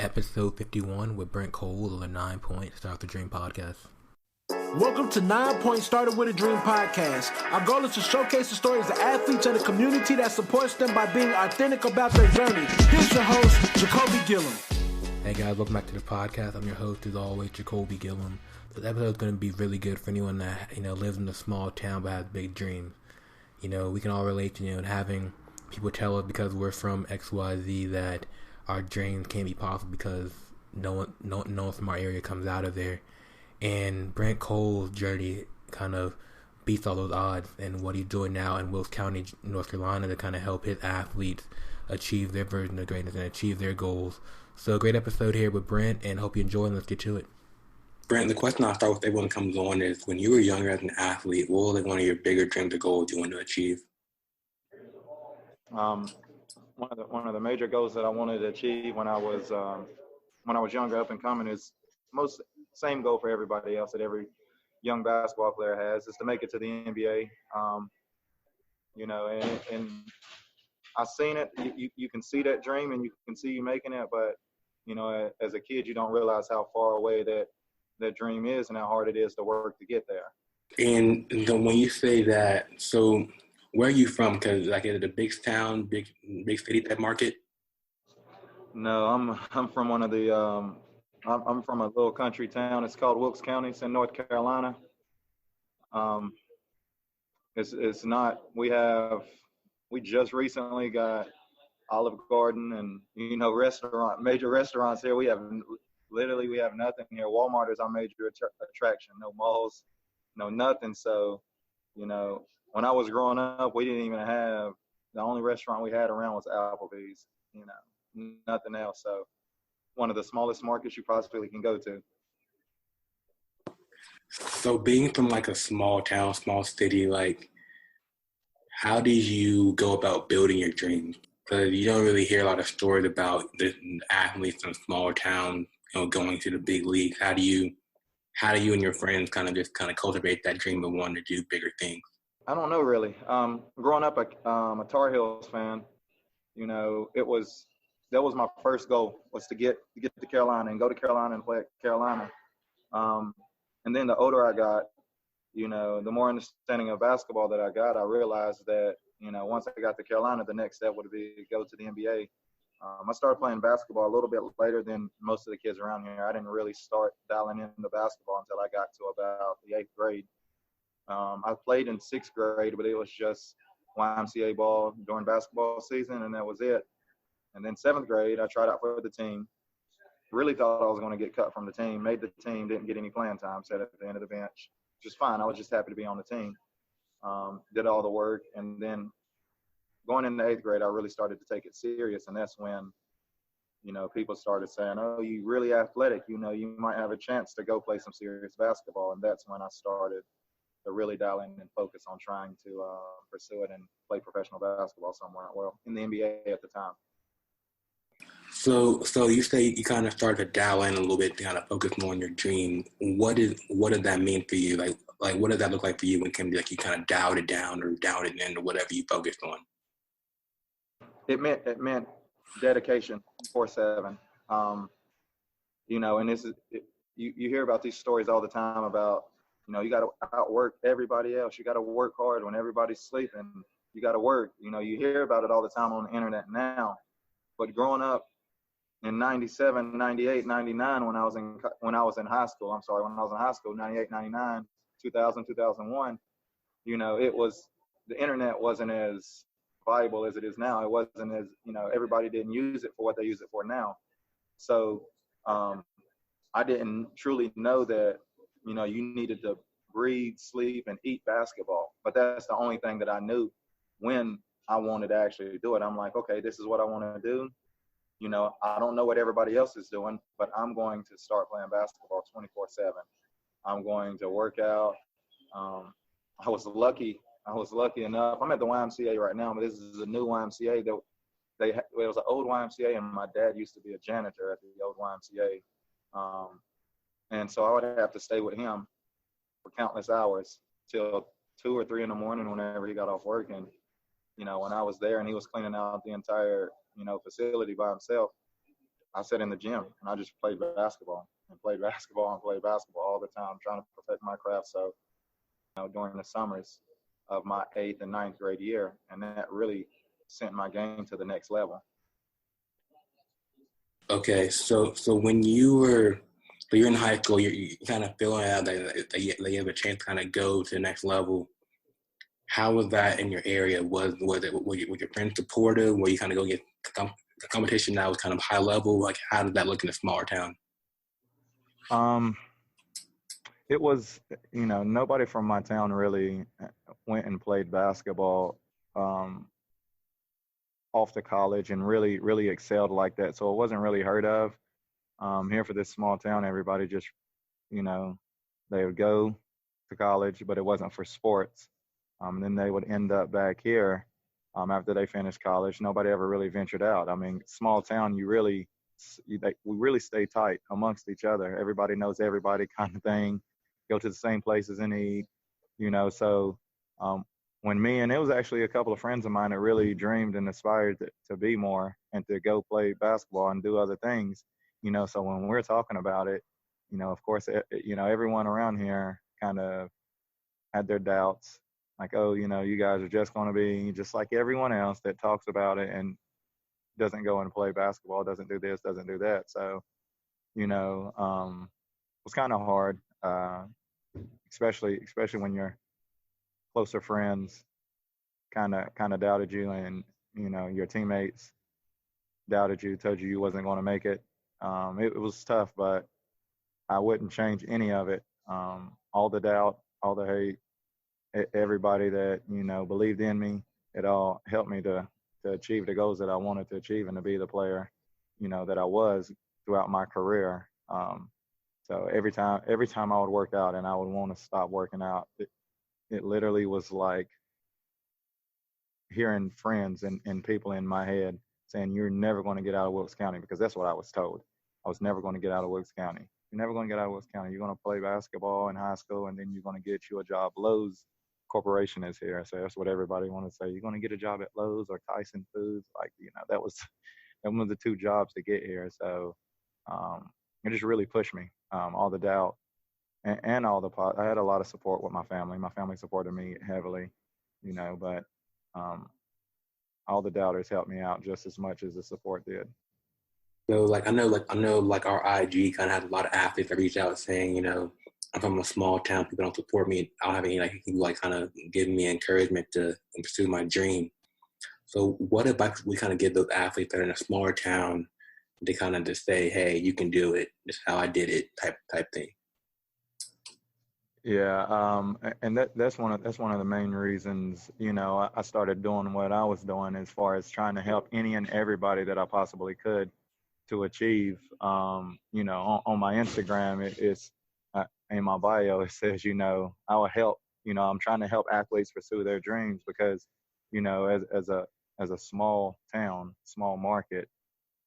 Episode 51 with Brent Cowels of the 9 Point Start the Dream podcast. Welcome to 9 Point Started with a Dream podcast. Our goal is to showcase the stories of athletes and the community that supports them by being authentic about their journey. Here's your host, Jacoby Gillum. Hey guys, welcome back to the podcast. I'm your host as always, Jacoby Gillum. This episode is going to be really good for anyone that lives in a small town but has big dreams. We can all relate to having people tell us because we're from XYZ that our dreams can't be possible because no one from our area comes out of there. And Brent Cowels' journey kind of beats all those odds, and what he's doing now in Wilkes County, North Carolina, to kind of help his athletes achieve their version of greatness and achieve their goals. So, great episode here with Brent, and hope you enjoy, and let's get to it. Brent, the question I'll start with everyone that comes on is, when you were younger as an athlete, what was like one of your bigger dreams or goals you wanted to achieve? One of the major goals that I wanted to achieve when I was younger, up and coming, is same goal for everybody else that every young basketball player has, is to make it to the NBA. And I've seen it. You can see that dream and you can see you making it, but as a kid, you don't realize how far away that dream is and how hard it is to work to get there. And when you say that, so where are you from? Because is it a big town, big city type market? No, I'm from one of the I'm from a little country town. It's called Wilkes County. It's in North Carolina. It's not. We just recently got Olive Garden and major restaurants here. We have nothing here. Walmart is our major attraction. No malls, no nothing. So, when I was growing up, we didn't even have, the only restaurant we had around was Applebee's. Nothing else. So, one of the smallest markets you possibly can go to. So being from a small town, small city, how did you go about building your dreams? Because you don't really hear a lot of stories about the athletes in small towns, going to the big leagues. How do you and your friends kind of cultivate that dream of wanting to do bigger things? I don't know really. Growing up a Tar Heels fan, that was my first goal, was to get to Carolina and go to Carolina and play at Carolina. And then the older I got, the more understanding of basketball that I got, I realized that, once I got to Carolina, the next step would be to go to the NBA. I started playing basketball a little bit later than most of the kids around here. I didn't really start dialing into basketball until I got to about the 8th grade. I played in 6th grade, but it was just YMCA ball during basketball season, and that was it. And then 7th grade, I tried out for the team. Really thought I was going to get cut from the team. Made the team, didn't get any playing time, sat at the end of the bench. Just fine. I was just happy to be on the team. Did all the work. And then going into 8th grade, I really started to take it serious. And that's when, people started saying, oh, you really athletic. You might have a chance to go play some serious basketball. And that's when I started to really dial in and focus on trying to pursue it and play professional basketball somewhere, in the NBA at the time. So you say you kind of started to dial in a little bit to kind of focus more on your dream. What did that mean for you? Like what does that look like for you when it can be you kind of dialed it down or dialed it in or whatever you focused on? It meant dedication 24/7. And this is you hear about these stories all the time about, you got to outwork everybody else. You got to work hard when everybody's sleeping. You got to work. You hear about it all the time on the internet now. But growing up in 97, 98, 99, when I was in high school, 98, 99, 2000, 2001, the internet wasn't as viable as it is now. It wasn't as, everybody didn't use it for what they use it for now. So I didn't truly know that, you needed to breathe, sleep, and eat basketball. But that's the only thing that I knew when I wanted to actually do it. I'm like, okay, this is what I want to do. I don't know what everybody else is doing, but I'm going to start playing basketball 24/7. I'm going to work out. I was lucky enough. I'm at the YMCA right now, but this is a new YMCA. It was an old YMCA, and my dad used to be a janitor at the old YMCA. And so I would have to stay with him for countless hours till 2 or 3 in the morning whenever he got off work. And, when I was there and he was cleaning out the entire, facility by himself, I sat in the gym and I just played basketball and played basketball and played basketball all the time, trying to perfect my craft. So, during the summers of my 8th and 9th grade year, and that really sent my game to the next level. Okay, so when you're in high school, you're kind of feeling out that you have a chance to kind of go to the next level. How was that in your area? Were your friends supportive? Were you kind of go get the competition that was kind of high level? Like, how did that look in a smaller town? It was, nobody from my town really went and played basketball off to college and really, really excelled like that. So it wasn't really heard of. Here for this small town, everybody just, they would go to college, but it wasn't for sports. Then they would end up back here after they finished college. Nobody ever really ventured out. I mean, small town, we really stay tight amongst each other. Everybody knows everybody kind of thing. Go to the same places and eat, So when and it was actually a couple of friends of mine that really dreamed and aspired to be more and to go play basketball and do other things, So when we're talking about it, of course, everyone around here kind of had their doubts, like, oh, you guys are just going to be just like everyone else that talks about it and doesn't go and play basketball, doesn't do this, doesn't do that. So, it was kind of hard, especially when your closer friends kind of doubted you, and your teammates doubted you, told you wasn't going to make it. It was tough, but I wouldn't change any of it. All the doubt, all the hate, everybody that believed in me, it all helped me to achieve the goals that I wanted to achieve and to be the player that I was throughout my career. So every time I would work out and I would want to stop working out, it literally was like hearing friends and people in my head saying, you're never going to get out of Wilkes County, because that's what I was told. I was never going to get out of Wilkes County. You're never going to get out of Wilkes County. You're going to play basketball in high school, and then you're going to get you a job. Lowe's Corporation is here. So that's what everybody wanted to say. You're going to get a job at Lowe's or Tyson Foods. Like, that was the two jobs to get here. So it just really pushed me, all the doubt and all the I had a lot of support with my family. My family supported me heavily, but all the doubters helped me out just as much as the support did. So I know our IG kind of has a lot of athletes that reach out saying, I'm from a small town, people don't support me. I don't have any people kind of giving me encouragement to pursue my dream. So what advice we kind of give those athletes that are in a smaller town to kind of just say, hey, you can do it. This is how I did it type thing. Yeah, and that's one of the main reasons, I started doing what I was doing as far as trying to help any and everybody that I possibly could to achieve. On my Instagram, it's in my bio, it says, I will help. I'm trying to help athletes pursue their dreams, because, as a small town, small market,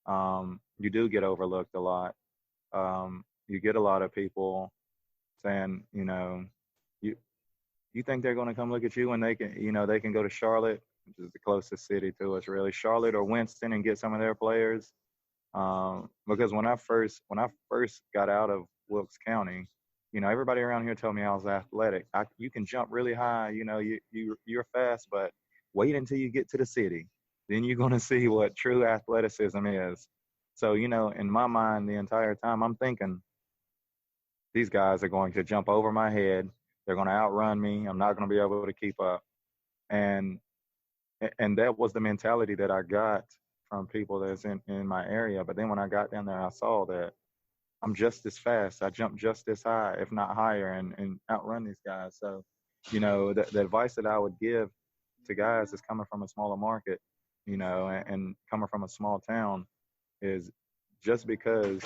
you do get overlooked a lot. You get a lot of people saying, you think they're going to come look at you when they can go to Charlotte, which is the closest city to us, really, Charlotte or Winston, and get some of their players. Because when I first got out of Wilkes County, everybody around here told me I was athletic. You can jump really high, you're fast, but wait until you get to the city. Then you're going to see what true athleticism is. So, in my mind, the entire time I'm thinking, these guys are going to jump over my head. They're going to outrun me. I'm not going to be able to keep up. And that was the mentality that I got from people that's in my area. But then when I got down there, I saw that I'm just as fast. I jump just as high, if not higher, and outrun these guys. So, the advice that I would give to guys that's coming from a smaller market, and coming from a small town, is just because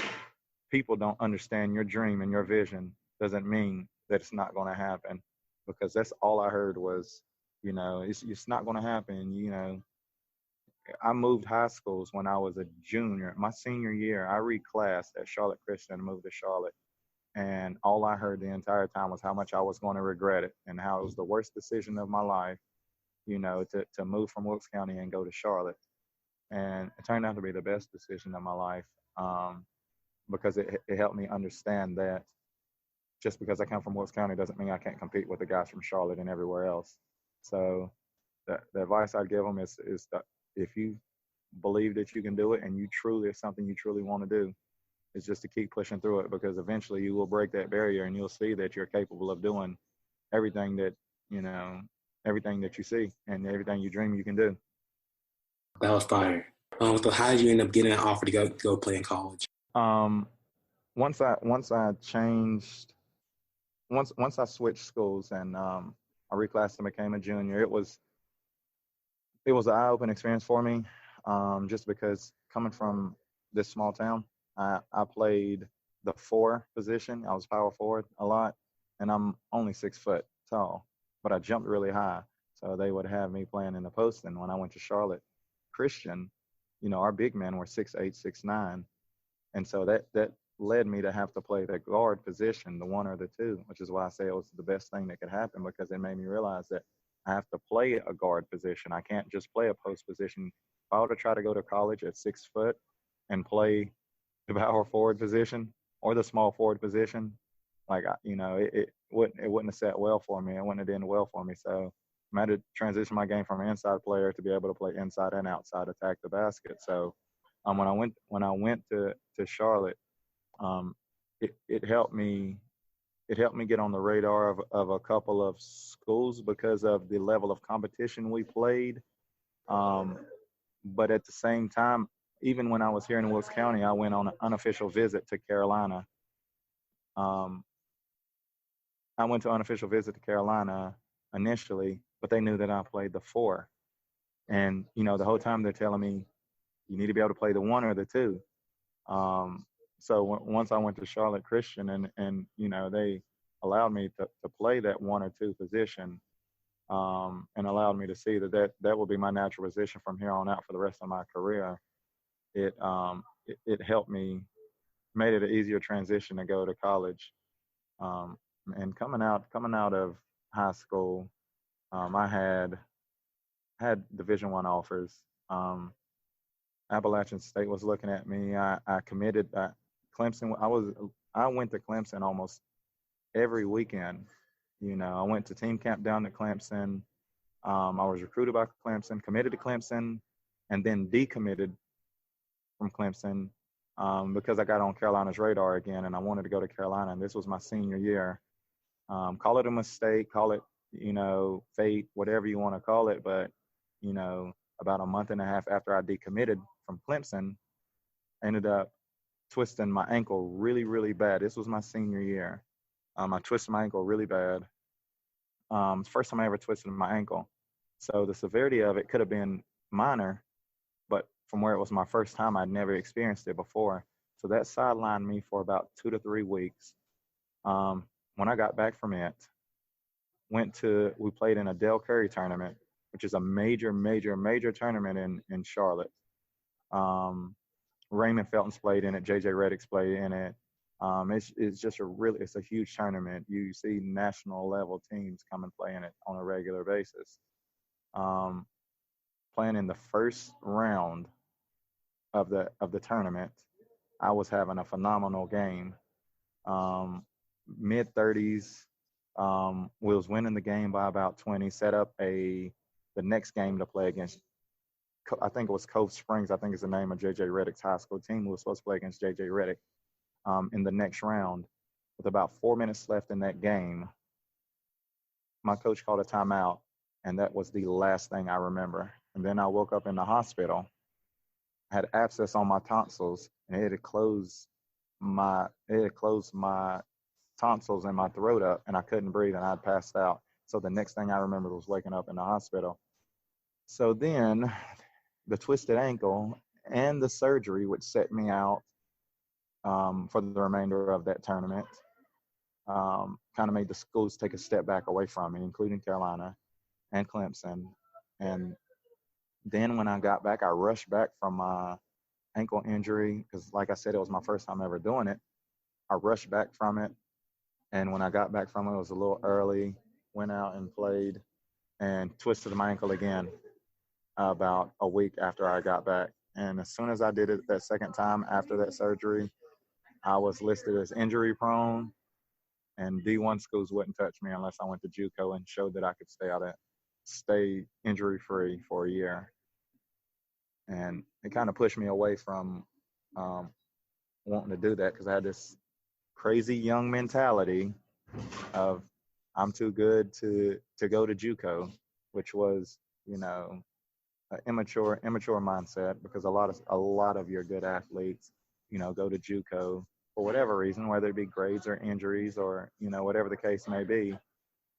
people don't understand your dream and your vision doesn't mean that it's not going to happen. Because that's all I heard was, it's not going to happen. I moved high schools when I was a junior. My senior year, I reclassed at Charlotte Christian and moved to Charlotte. And all I heard the entire time was how much I was going to regret it, and how it was the worst decision of my life, to move from Wilkes County and go to Charlotte. And it turned out to be the best decision of my life. because it helped me understand that just because I come from Wilkes County doesn't mean I can't compete with the guys from Charlotte and everywhere else. So the advice I'd give them is that if you believe that you can do it and it's something you truly want to do, is just to keep pushing through it, because eventually you will break that barrier and you'll see that you're capable of doing everything that, everything that you see and everything you dream you can do. That was fire. So how did you end up getting an offer to go play in college? Once I switched schools and I reclassed and became a junior, it was an eye-opening experience for me, just because coming from this small town, I played the 4 position. I was power forward a lot, and I'm only 6 foot tall, but I jumped really high. So they would have me playing in the post. And when I went to Charlotte Christian, our big men were 6'8", 6'9", and so that led me to have to play the guard position, the 1 or the 2, which is why I say it was the best thing that could happen, because it made me realize that I have to play a guard position. I can't just play a post position. If I were to try to go to college at 6 foot and play the power forward position or the small forward position, it wouldn't have set well for me. It wouldn't have done well for me. So I had to transition my game from an inside player to be able to play inside and outside, attack the basket. So when I went to Charlotte, it helped me get on the radar of a couple of schools because of the level of competition we played. But at the same time, even when I was here in Wilkes County, I went on an unofficial visit to Carolina. I went to an unofficial visit to Carolina initially, but they knew that I played the 4. And, the whole time they're telling me, you need to be able to play the 1 or the 2. So once I went to Charlotte Christian and they allowed me to play that 1 or 2 position, and allowed me to see that will be my natural position from here on out for the rest of my career, it helped me, made it an easier transition to go to college. And coming out of high school, I had Division I offers. Appalachian State was looking at me. I committed Clemson. I went to Clemson almost every weekend. I went to team camp down to Clemson. I was recruited by Clemson, committed to Clemson, and then decommitted from Clemson because I got on Carolina's radar again, and I wanted to go to Carolina. And this was my senior year. Call it a mistake, call it, fate, whatever you want to call it. But, about a month and a half after I decommitted from Clemson, I ended up twisting my ankle really, really bad. This was my senior year. I twisted my ankle really bad. First time I ever twisted my ankle. So the severity of it could have been minor, but from where it was my first time, I'd never experienced it before. So that sidelined me for about 2 to 3 weeks. When I got back from it, we played in a Del Curry tournament, which is a major, major, major tournament in Charlotte. Raymond Felton's played in it. JJ Redick's played in it. It's just it's a huge tournament. You see national level teams come and play in it on a regular basis. Playing in the first round of the tournament, I was having a phenomenal game. Mid-30s. We was winning the game by about 20. Set up the next game to play against, I think it was Cove Springs. I think is the name of JJ Redick's high school team. We were supposed to play against JJ Redick in the next round. With about 4 minutes left in that game, my coach called a timeout, and that was the last thing I remember. And then I woke up in the hospital. I had abscess on my tonsils, and it had closed my tonsils and my throat up, and I couldn't breathe, and I'd passed out. So the next thing I remember was waking up in the hospital. So then the twisted ankle and the surgery, which set me out for the remainder of that tournament, kind of made the schools take a step back away from me, including Carolina and Clemson. And then when I got back, I rushed back from my ankle injury because, like I said, it was my first time ever doing it. I rushed back from it. And when I got back from it was a little early, went out and played and twisted my ankle again about a week after I got back. And as soon as I did it that second time after that surgery, I was listed as injury prone, and D1 schools wouldn't touch me unless I went to JUCO and showed that I could stay injury free for a year. And it kind of pushed me away from wanting to do that, because I had this crazy young mentality of I'm too good to go to JUCO, which was, you know, an immature mindset, because a lot of your good athletes, you know, go to JUCO for whatever reason, whether it be grades or injuries or, you know, whatever the case may be,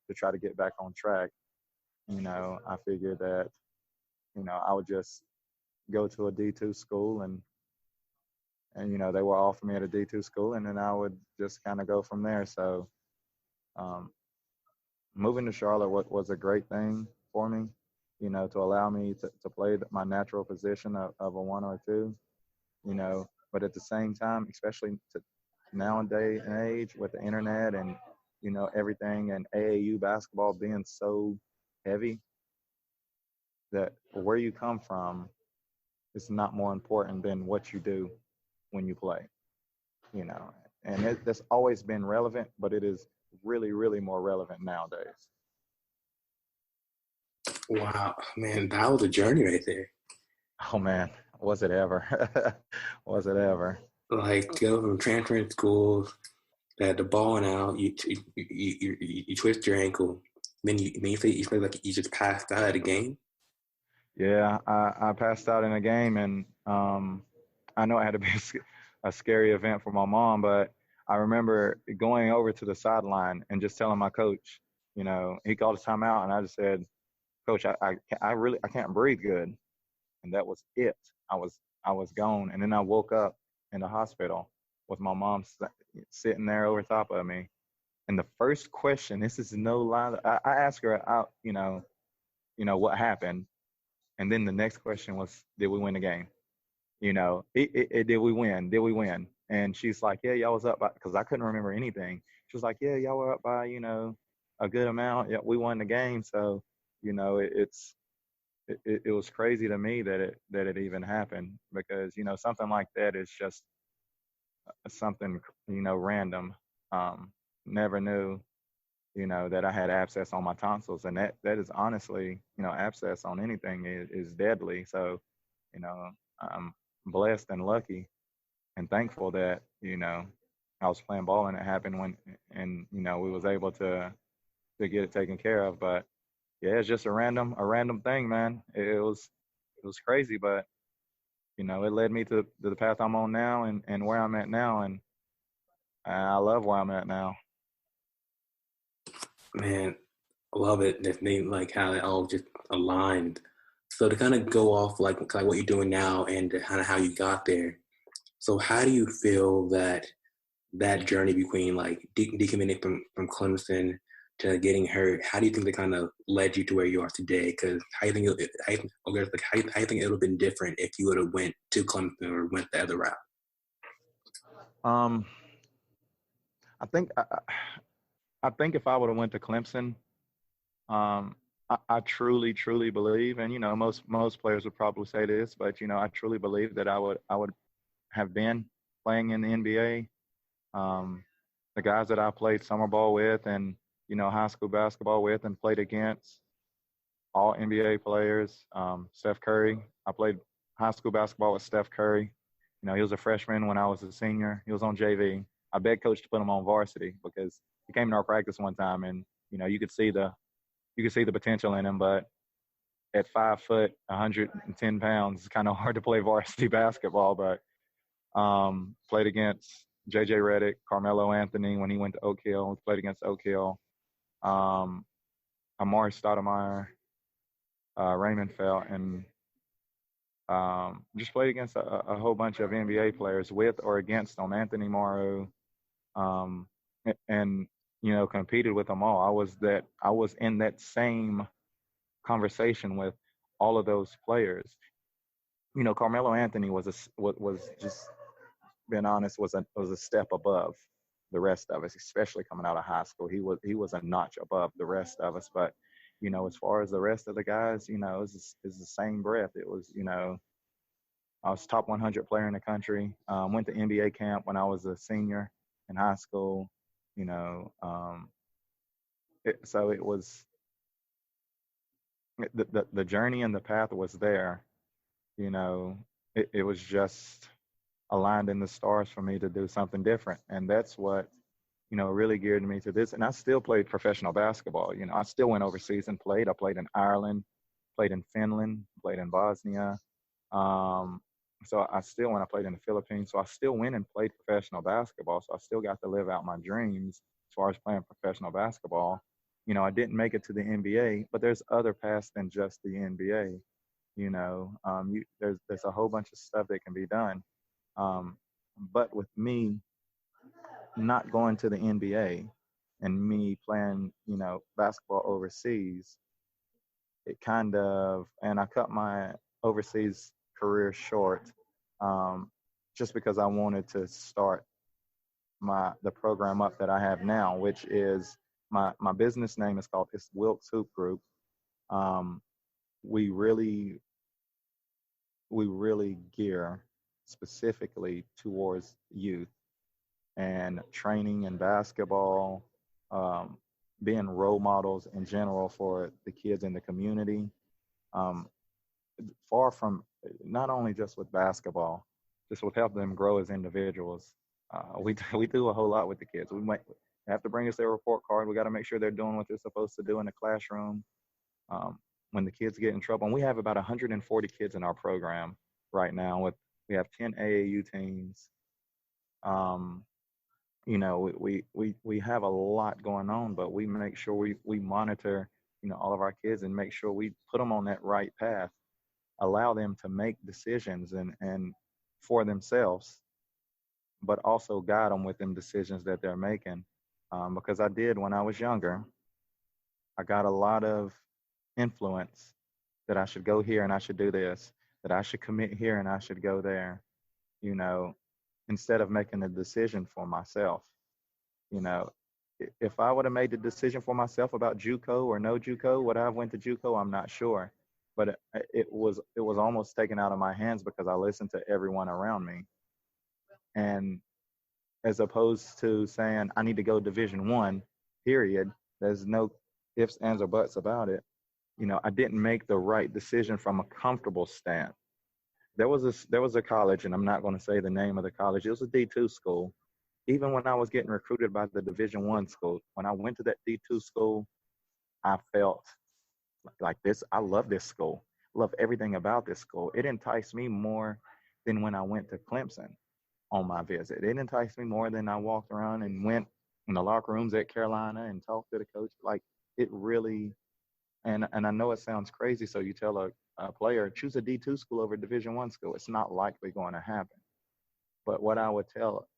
to try to get back on track. You know, I figured that, you know, I would just go to a D2 school, and you know, they were offering me at a D2 school, and then I would just kind of go from there. So um, moving to Charlotte was a great thing for me, you know, to allow me to play my natural position of a 1 or a 2, you know, but at the same time, especially nowadays and age with the internet and, you know, everything, and AAU basketball being so heavy, that where you come from is not more important than what you do when you play, you know, and that's always been relevant, but it is really, really more relevant nowadays. Wow, man, that was a journey right there. Oh man, was it ever? Was it ever? Like go from transferring schools, that the ball out, you twist your ankle, then you say like you just passed out of the game. Yeah, I passed out in a game, and I know it had to be a scary event for my mom, but I remember going over to the sideline and just telling my coach, you know, he called a timeout, and I just said, Coach, I can't breathe good, and that was it. I was gone, and then I woke up in the hospital with my mom sitting there over top of me. And the first question, this is no lie, I asked her out, you know what happened, and then the next question was, did we win the game? You know, did we win? Did we win? And she's like, yeah, y'all was up by, because I couldn't remember anything. She was like, yeah, y'all were up by, you know, a good amount. Yeah, we won the game. So, you know, it was crazy to me that it even happened, because, you know, something like that is just something, you know, random. Never knew, you know, that I had abscess on my tonsils, and that is honestly, you know, abscess on anything is deadly. So, you know, I'm blessed and lucky and thankful that, you know, I was playing ball and it happened and you know, we was able to get it taken care of. But yeah, it's just a random thing, man. It was crazy, but you know, it led me to the path I'm on now, and where I'm at now, and I love where I'm at now. Man, I love it. That they like how it all just aligned. So to kind of go off like what you're doing now and kind of how you got there. So how do you feel that journey between like decommitting from Clemson to getting hurt? How do you think that kind of led you to where you are today? Because how you think how you think it would have been different if you would have went to Clemson or went the other route? Um, I think if I would have went to Clemson, um, I truly believe, and you know, most players would probably say this, but you know, I truly believe that I would have been playing in the NBA. The guys that I played summer ball with, and you know, high school basketball with, and played against, all NBA players. Steph Curry, I played high school basketball with Steph Curry. You know, he was a freshman when I was a senior. He was on JV. I begged coach to put him on varsity because he came to our practice one time, and you know, you could see the potential in him, but at 5 foot, 110 pounds, it's kind of hard to play varsity basketball. But played against JJ Redick, Carmelo Anthony when he went to Oak Hill. Played against Oak Hill. Amari Stoudemire, Raymond Felt, and just played against a whole bunch of NBA players with or against them. Anthony Morrow, um, and you know, competed with them all. I was in that same conversation with all of those players. You know, Carmelo Anthony was just, being honest, was a step above the rest of us, especially coming out of high school. He was a notch above the rest of us. But you know, as far as the rest of the guys, you know, it's the same breath. It was, you know, I was top 100 player in the country. Went to NBA camp when I was a senior in high school. You know, so it was the journey and the path was there. You know, it was just aligned in the stars for me to do something different, and that's what really geared me to this. And I still played professional basketball. You know, I still went overseas and played. I played in Ireland, played in Finland, played in Bosnia. Um, so I still, when I played in the Philippines, so I still went and played professional basketball. So I still got to live out my dreams as far as playing professional basketball. You know, I didn't make it to the NBA, but there's other paths than just the NBA. You know, there's a whole bunch of stuff that can be done. But with me not going to the NBA and me playing, basketball overseas, it kind of, and I cut my overseas career short, um, just because I wanted to start the program up that I have now, which is my business name is called it's Wilkes Hoop Group. Um, we really gear specifically towards youth and training in basketball, um, being role models in general for the kids in the community. Um, Far from not only just with basketball, just with helping them grow as individuals. We do a whole lot with the kids. We might have to bring us their report card. We got to make sure they're doing what they're supposed to do in the classroom. When the kids get in trouble, and we have about 140 kids in our program right now. We have 10 AAU teams. Um, we have a lot going on, but we make sure we monitor all of our kids and make sure we put them on that right path, allow them to make decisions and for themselves, but also guide them with them decisions that they're making. Because I did when I was younger, I got a lot of influence that I should go here and I should do this, that I should commit here and I should go there, you know, instead of making a decision for myself. You know, if I would have made the decision for myself about JUCO or no JUCO, would I have went to JUCO? I'm not sure, but it was almost taken out of my hands because I listened to everyone around me, and as opposed to saying I need to go Division 1, period. There's no ifs, ands, or buts about it. I didn't make the right decision from a comfortable stance. There was a college, and I'm not going to say the name of the college. It was a D2 school. Even when I was getting recruited by the Division 1 school, when I went to that D2 school, I felt like this. I love this school. Love everything about this school. It enticed me more than when I went to Clemson on my visit. It enticed me more than I walked around and went in the locker rooms at Carolina and talked to the coach. Like it really, and I know it sounds crazy. So you tell a player, choose a D2 school over a Division 1 school. It's not likely going to happen. But what I would tell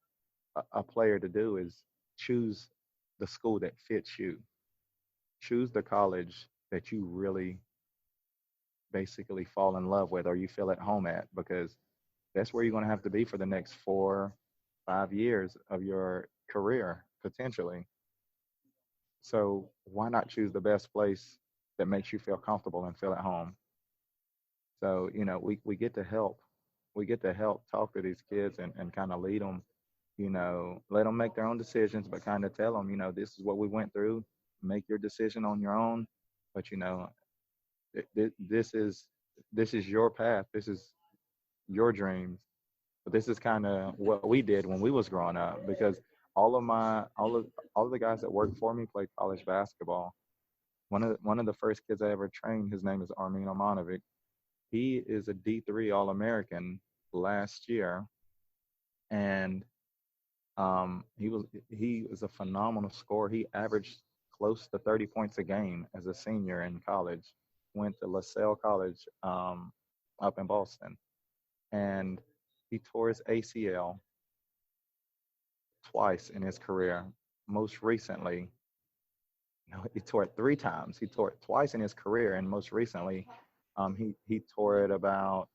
a player to do is choose the school that fits you. Choose the college that you really basically fall in love with or you feel at home at, because that's where you're going to have to be for the next 4-5 years of your career, potentially. So why not choose the best place that makes you feel comfortable and feel at home? So, we get to help. We get to help talk to these kids and kind of lead them, let them make their own decisions, but kind of tell them, this is what we went through. Make your decision on your own. But, this is your path. This is your dreams. But this is kind of what we did when we was growing up, because all of the guys that worked for me played college basketball. One of the first kids I ever trained, his name is Armin Omanovic. He is a D3 All-American last year, and he was a phenomenal scorer. He averaged close to 30 points a game as a senior in college. Went to LaSalle College up in Boston, and he tore his ACL twice in his career. Most recently, no, he tore it 3 times. He tore it twice in his career, and most recently, he tore it about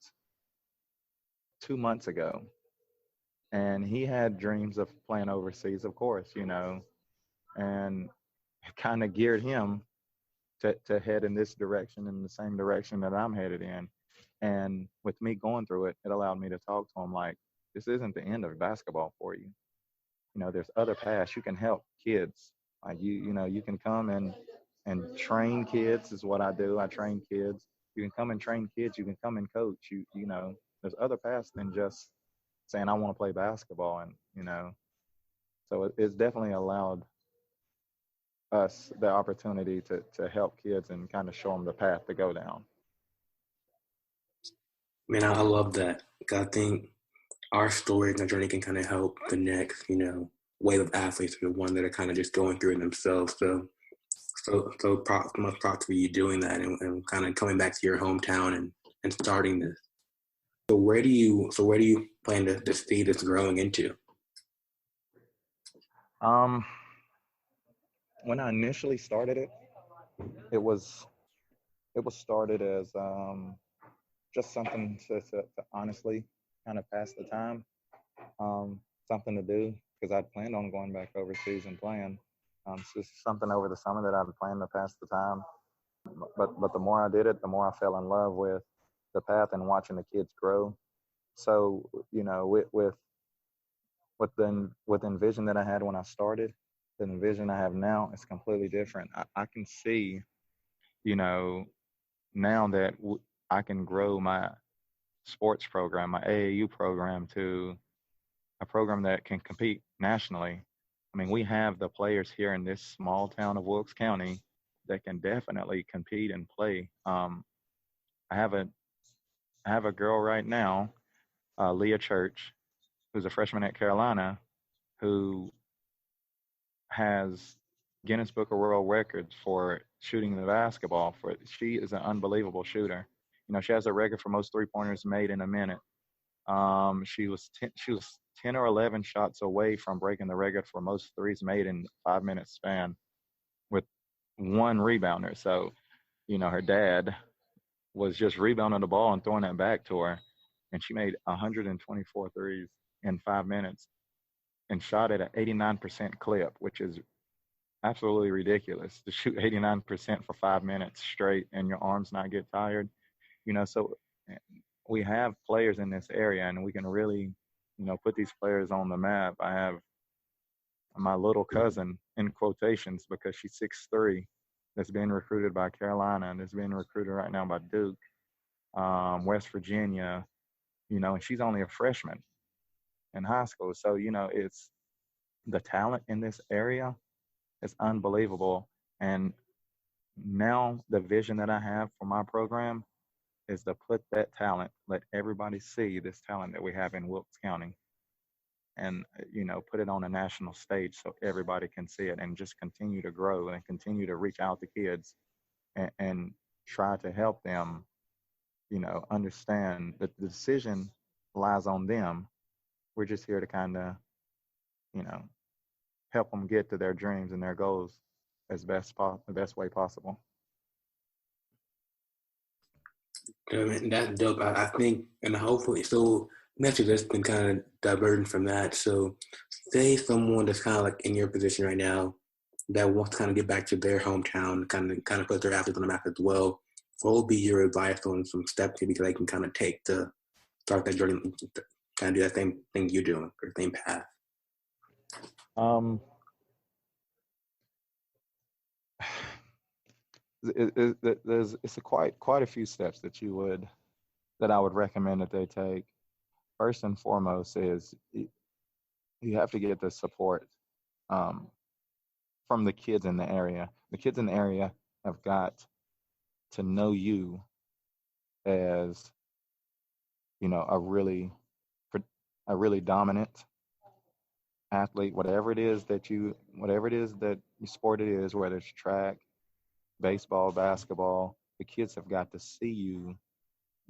2 months ago. And he had dreams of playing overseas, of course, and it kind of geared him to head in this direction, in the same direction that I'm headed in. And with me going through it, it allowed me to talk to them like, this isn't the end of basketball for you. There's other paths. You can help kids. Like you can come and train kids is what I do. I train kids. You can come and train kids. You can come and coach. There's other paths than just saying I want to play basketball. And so it's definitely allowed us the opportunity to help kids and kind of show them the path to go down. Man, I love that. 'Cause I think our story and our journey can kind of help the next, wave of athletes, or the one that are kind of just going through it themselves. Much props for you doing that and kind of coming back to your hometown and starting this. So where do you plan to see this growing into? When I initially started it, it was started as just something to honestly kind of pass the time, something to do because I'd planned on going back overseas and playing. So it's something over the summer that I'd planned to pass the time. But the more I did it, the more I fell in love with the path and watching the kids grow. So with the envision that I had when I started, the envision I have now is completely different. I can see, now that I can grow my sports program, my AAU program, to a program that can compete nationally. I mean, we have the players here in this small town of Wilkes County that can definitely compete and play. I have a girl right now, Leah Church, who's a freshman at Carolina, who has Guinness Book of World Records for shooting the basketball. She is an unbelievable shooter. She has a record for most 3-pointers made in a minute. She was 10 or 11 shots away from breaking the record for most threes made in 5 minute span with one rebounder. So, her dad was just rebounding the ball and throwing it back to her, and she made 124 threes in 5 minutes and shot at an 89% clip, which is absolutely ridiculous to shoot 89% for 5 minutes straight and your arms not get tired. So we have players in this area, and we can really, put these players on the map. I have my little cousin, in quotations, because she's 6'3", that's being recruited by Carolina and is being recruited right now by Duke, West Virginia, and she's only a freshman in high school. So, it's the talent in this area is unbelievable. And now the vision that I have for my program is to put that talent, let everybody see this talent that we have in Wilkes County, and put it on a national stage so everybody can see it, and just continue to grow and continue to reach out to kids and try to help them understand that the decision lies on them. We're just here to kind of help them get to their dreams and their goals the best way possible. That's dope. I think, and hopefully, so next year that's been kind of diverting from that. So, say someone that's kind of like in your position right now that wants to kind of get back to their hometown, kind of put their athletes on the map as well. What would be your advice on some steps maybe they can kind of take to start that journey, kind of do that same thing you're doing, or same path? It's quite a few steps that I would recommend that they take. First and foremost is you have to get the support from the kids in the area. The kids in the area have got to know you as a really dominant athlete, whatever it is that your sport it is, whether it's track, baseball, basketball. The kids have got to see you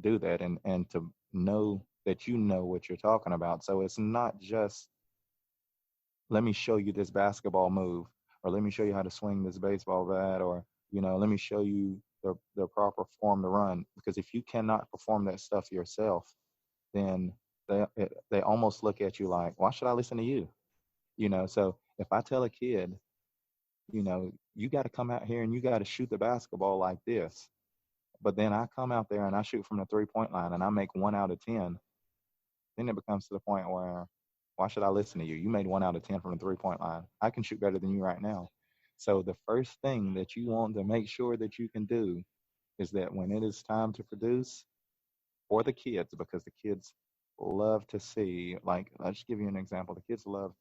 do that and to know that you know what you're talking about. So it's not just, let me show you this basketball move, or let me show you how to swing this baseball bat, or let me show you the proper form to run. Because if you cannot perform that stuff yourself, then they almost look at you like, why should I listen to you? So if I tell a kid, you got to come out here and you got to shoot the basketball like this, But then I come out there and I shoot from the 3-point line and I make 1 out of 10. Then it becomes to the point where, why should I listen to you? You made 1 out of 10 from the 3-point line. I can shoot better than you right now. So the first thing that you want to make sure that you can do is that when it is time to produce for the kids, because the kids love to see, like, I'll just give you an example. The kids love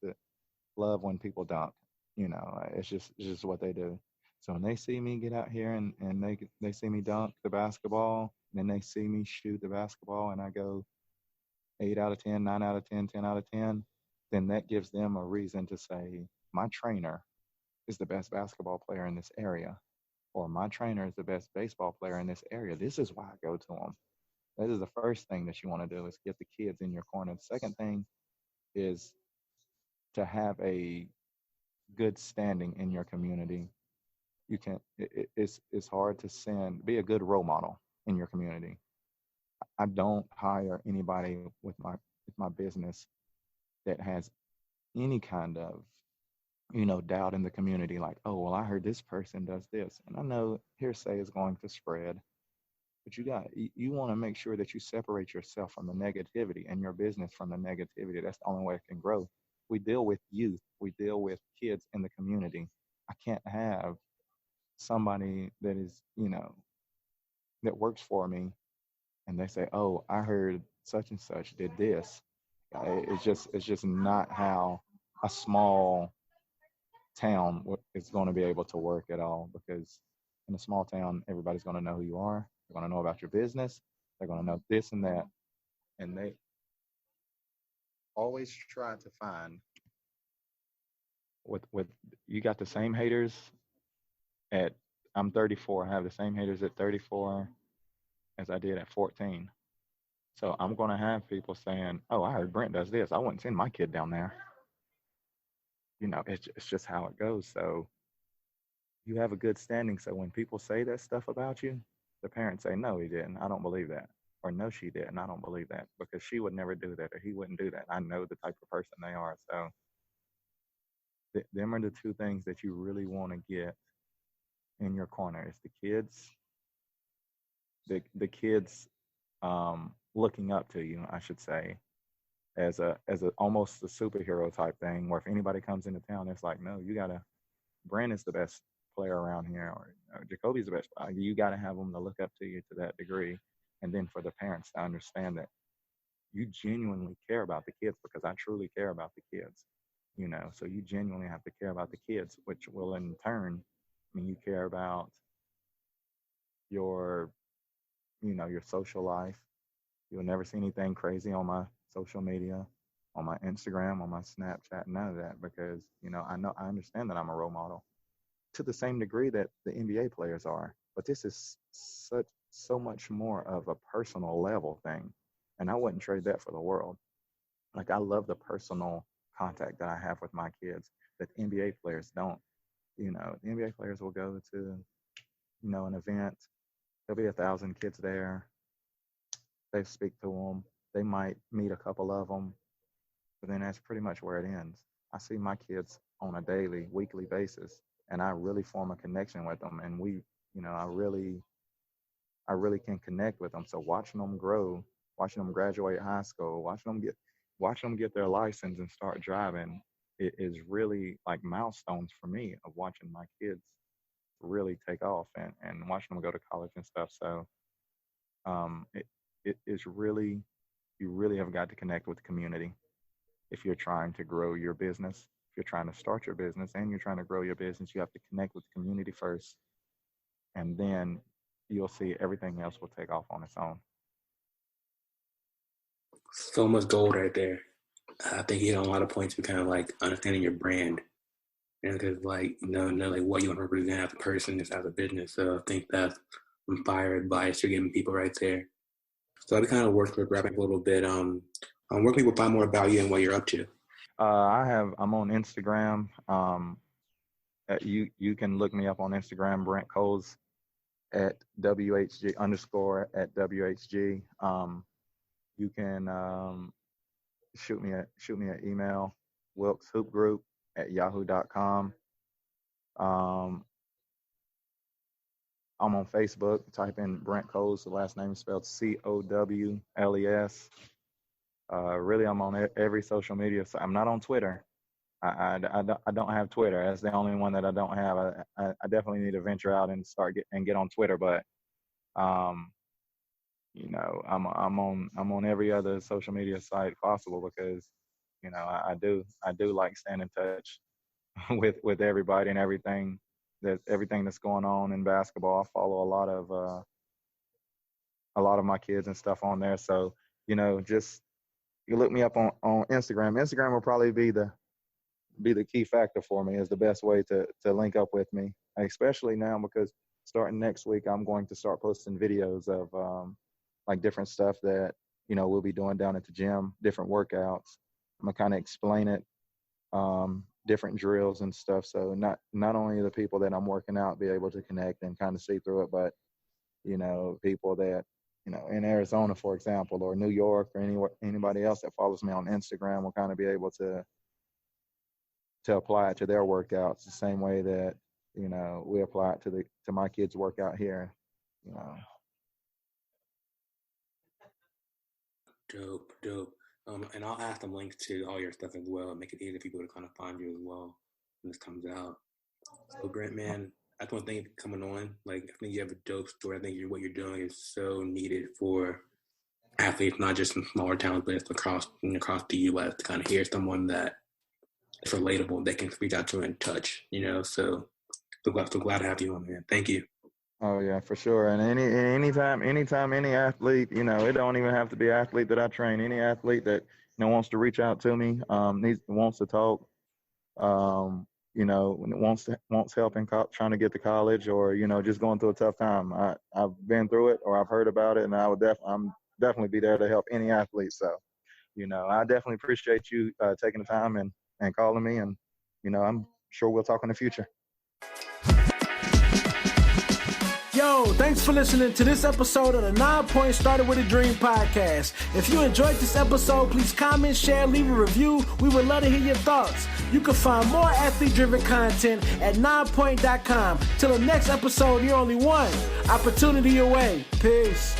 when people dunk. It's just what they do. So when they see me get out here and they see me dunk the basketball, then they see me shoot the basketball and I go 8 out of 10, 9 out of 10, 10 out of 10, then that gives them a reason to say, my trainer is the best basketball player in this area, or my trainer is the best baseball player in this area. This is why I go to them. That is the first thing that you want to do, is get the kids in your corner. The second thing is to have a good standing in your community. It's hard to be a good role model in your community. I don't hire anybody with my business that has any kind of doubt in the community, like, oh, well, I heard this person does this, and I know hearsay is going to spread, but you want to make sure that you separate yourself from the negativity and your business from the negativity. That's the only way it can grow. We deal with youth, we deal with kids in the community. I can't have somebody that is that works for me and they say, oh, I heard such and such did this. It's just not how a small town is going to be able to work at all, because in a small town, everybody's going to know who you are. They're going to know about your business. They're going to know this and that. And they always try to find with you got the same haters at I'm 34. I have the same haters at 34 as I did at 14. So I'm going to have people saying, oh, I heard Brent does this. I wouldn't send my kid down there. It's just how it goes. So you have a good standing. So when people say that stuff about you, the parents say, no, he didn't. I don't believe that. Or no, she didn't. I don't believe that, because she would never do that, or he wouldn't do that. I know the type of person they are. So them are the two things that you really want to get in your corner, is the kids, the kids looking up to you, I should say, as a almost a superhero type thing, where if anybody comes into town, it's like, no, Brent is the best player around here, or Jacoby's the best. You got to have them to look up to you to that degree. And then for the parents to understand that you genuinely care about the kids, because I truly care about the kids, so you genuinely have to care about the kids, which will in turn mean you care about your, your social life. You'll never see anything crazy on my social media, on my Instagram, on my Snapchat, none of that, because, I understand that I'm a role model to the same degree that the NBA players are. But this is so much more of a personal level thing. And I wouldn't trade that for the world. Like, I love the personal contact that I have with my kids that NBA players don't. The NBA players will go to, an event. There'll be 1,000 kids there. They speak to them. They might meet a couple of them, but then that's pretty much where it ends. I see my kids on a daily, weekly basis, and I really form a connection with them. And I really can connect with them. So watching them grow, watching them graduate high school, watching them get their license and start driving, it is really like milestones for me of watching my kids really take off and watching them go to college and stuff. So it is really, you really have got to connect with the community if you're trying to grow your business. If you're trying to start your business and you're trying to grow your business, you have to connect with the community first, and then you'll see everything else will take off on its own. So much gold right there. I think you hit on a lot of points with kind of like understanding your brand, and because like know like what you want to represent as a person, as a business. So I think that's some fire advice you're giving people right there. So I kind of work with wrapping up a little bit. Where can people find more about you and what you're up to? I'm on Instagram. You can look me up on Instagram, Brent Cowels at WHG _ at WHG. You can shoot me an email, wilkeshoopgroup@yahoo.com. I'm on Facebook. Type in Brent Cowels. The last name is spelled Cowles. Really, I'm on every social media. So I'm not on Twitter. I don't have Twitter. That's the only one that I don't have. I definitely need to venture out and get on Twitter. But I'm on every other social media site possible because I do like staying in touch with everybody and everything that's going on in basketball. I follow a lot of my kids and stuff on there. So just you look me up on Instagram. Instagram will probably be the key factor for me, is the best way to link up with me, especially now because starting next week I'm going to start posting videos of like different stuff that we'll be doing down at the gym, different workouts. I'm gonna kind of explain it, different drills and stuff, so not only the people that I'm working out be able to connect and kind of see through it, but people that in Arizona, for example, or New York, or anybody else that follows me on Instagram will kind of be able to apply it to their workouts the same way that we apply it to my kids' workout here. Dope. And I'll add some links to all your stuff as well, make it easy for people to kind of find you as well when this comes out. So Brent, man, I just want to thank you for coming on. Like, I think you have a dope story. I think what you're doing is so needed for athletes, not just in smaller towns, but across the U.S. to kind of hear someone that is relatable, they can reach out to and touch. So glad to have you on, man. Thank you. Oh yeah, for sure. And anytime any athlete, it don't even have to be an athlete that I train. Any athlete that wants to reach out to me, wants to talk, wants help in trying to get to college, or just going through a tough time. I've been through it, or I've heard about it, and I'm definitely be there to help any athlete. So, I definitely appreciate you taking the time and calling me, and I'm sure we'll talk in the future. Yo, thanks for listening to this episode of the 9 Point Started With a Dream podcast. If you enjoyed this episode, please comment, share, leave a review. We would love to hear your thoughts. You can find more athlete-driven content at 9point.com. Till the next episode, you're only one opportunity away. Peace.